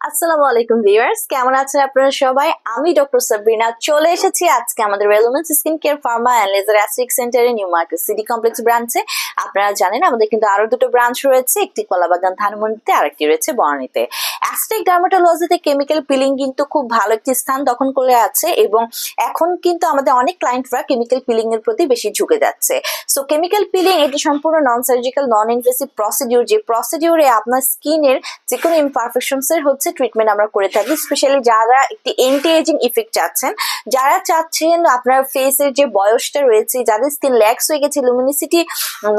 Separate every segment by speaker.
Speaker 1: আসসালামু আলাইকুম ভিউয়ার্স, কেমন আছেন আপনারা সবাই? আমি ডক্টর সাবরিনা চলে এসেছি আজকে আমাদের রেলোমেন্স skin care pharma and laser aesthetic সেন্টারে নিউ মার্কেট সিটি কমপ্লেক্স ব্রাঞ্চে। আপনারা জানেন আমাদের কিন্তু আরো দুটো ব্রাঞ্চ রয়েছে, একটি কলাবাগান ধানমন্ডিতে আর একটি রয়েছে বনানীতে। অ্যাস্টিক ডার্মাটোলজিতে কেমিক্যাল পিলিং কিন্তু খুব ভালো একটি স্থান দখল করে আছে এবং এখন কিন্তু আমাদের অনেক ক্লায়েন্টরা কেমিক্যাল পিলিং এর প্রতি বেশি ঝুঁকে যাচ্ছে। সো কেমিক্যাল পিলিং এটি সম্পূর্ণ non surgical non invasive procedure, যে প্রসিডিউরে আপনার স্কিনের যে কোনো ইমপারফেকশনস এর ট্রিটমেন্ট আমরা করে থাকি। স্পেশালি যারা একটি এন্টি এজিং ইফেক্ট চাচ্ছেন, যারা চাচ্ছেন আপনার ফেসের যে বয়সটা রয়েছে, যাদের স্কিন ল্যাক্স হয়ে গেছে, লুমিনিসিটি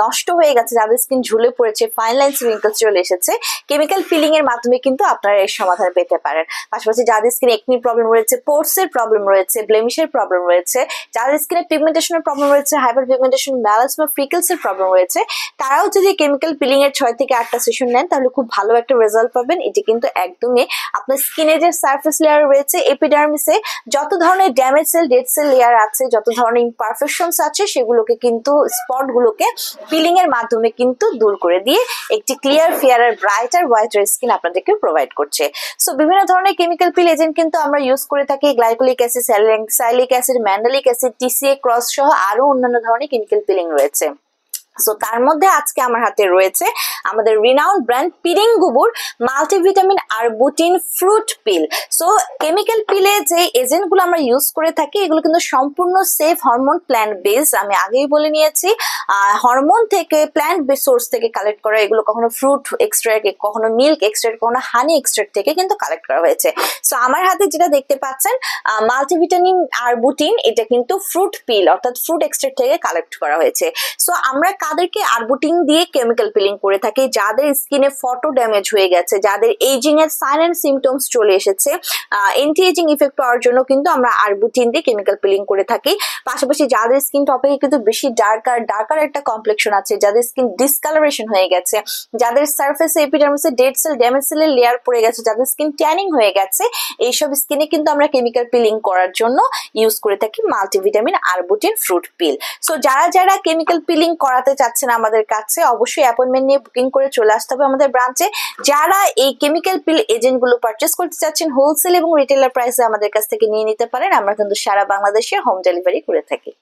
Speaker 1: নষ্ট হয়ে গেছে, যাদের স্কিন ঝুলে পড়েছে, ফাইন লাইনস রিঙ্কেলস চলে এসেছে, কেমিক্যাল পিলিং এর মাধ্যমে কিন্তু আপনারা এর সমাধান পেতে পারেন। পাশাপাশি যাদের স্কিন একনি প্রবলেম রয়েছে, পোর্স এর প্রবলেম রয়েছে, ব্লেমিশের প্রবলেম রয়েছে, যাদের স্কিনে পিগমেন্টেশনের প্রবলেম রয়েছে, হাইপার পিগমেন্টেশন, মেলাসমা, ফ্রিকেলস এর প্রবলেম রয়েছে, তারাও যদি কেমিক্যাল পিলিং এর 6 থেকে 8টা সেশন নেন তাহলে খুব ভালো একটা রেজাল্ট পাবেন। এটি কিন্তু একদমই আপনার স্কিনে যে সারফেস লেয়ার রয়েছে, এপিডার্মিসে যত ধরনের damage cell, dead cell layer আছে, যত ধরনের ইমপারফেকশনস আছে, সেগুলোকে কিন্তু স্পট গুলোকে পিলিং এর মাধ্যমে কিন্তু দূর করে দিয়ে একটি ক্লিয়ার, ফেয়ার আর ব্রাইটার হোয়াইটার স্কিন আপনাদেরকে প্রোভাইড করছে। সো বিভিন্ন ধরনের কেমিক্যাল পিল এজেন্ট কিন্তু আমরা ইউজ করে থাকি, glycolic acid, salicylic acid, mandelic acid, TCA cross সহ আরো অন্যান্য ধরনের কেমিক্যাল পিলিং রয়েছে। সো তার মধ্যে আজকে আমার হাতে রয়েছে আমাদের রিনাউন্ড ব্র্যান্ড পিরিং গুবুর multivitamin arbutin fruit peel. So chemical পিলে যে এজেন্ট গুলো আমরা ইউজ করে থাকি, এগুলো কিন্তু সম্পূর্ণ সেফ, হরমোন প্ল্যান্ট বেস। আমি আগেই বলে নিয়েছি, হরমোন থেকে, প্ল্যান্ট বেস সোর্স থেকে কালেক্ট করা। এগুলো কখনো ফ্রুট এক্সট্রাক্ট, কখনো মিল্ক এক্সট্রাক্ট, কখনো হানি এক্সট্রাক্ট থেকে কিন্তু কালেক্ট করা হয়েছে। সো আমার হাতে যেটা দেখতে পাচ্ছেন মাল্টিভিটামিন আরবুটিন, এটা কিন্তু ফ্রুট পিল অর্থাৎ ফ্রুট এক্সট্রাক্ট থেকে কালেক্ট করা হয়েছে। সো আমরা তাদেরকে আরবুটিন দিয়ে কেমিক্যাল পিলিং করে থাকি যাদের স্কিনে ফটো ড্যামেজ হয়ে গেছে, যাদের এজিং এর সাইন এন্ড সিমটমস চলে এসেছে। এন্টি এজিং ইফেক্ট পাওয়ার জন্য কিন্তু আমরা আরবুটিন দিয়ে কেমিক্যাল পিলিং করে থাকি। পাশাপাশি যাদের স্কিন টপিকে কিন্তু বেশি ডার্কার একটা কমপ্লেকশন আছে, যাদের স্কিন ডিসকালারেশন হয়ে গেছে, যাদের সারফেসে এপিডার্মিসে ডেড সেল, ড্যামেজ সেলের লেয়ার পড়ে গেছে, যাদের স্কিন ট্যানিং হয়ে গেছে, এইসব স্কিনে কিন্তু আমরা কেমিক্যাল পিলিং করার জন্য ইউজ করে থাকি multivitamin arbutin fruit peel. So যারা কেমিক্যাল পিলিং করাতে চাচ্ছেন আমাদের কাছে, অবশ্যই অ্যাপয়েন্টমেন্ট নিয়ে বুকিং করে চলে আসতে হবে আমাদের ব্রাঞ্চে। যারা এই কেমিক্যাল পিল এজেন্ট গুলো পারচেস করতে চাচ্ছেন হোলসেল এবং রিটেলার প্রাইসে আমাদের কাছ থেকে নিয়ে নিতে পারেন। আমরা কিন্তু সারা বাংলাদেশে হোম ডেলিভারি করে থাকি।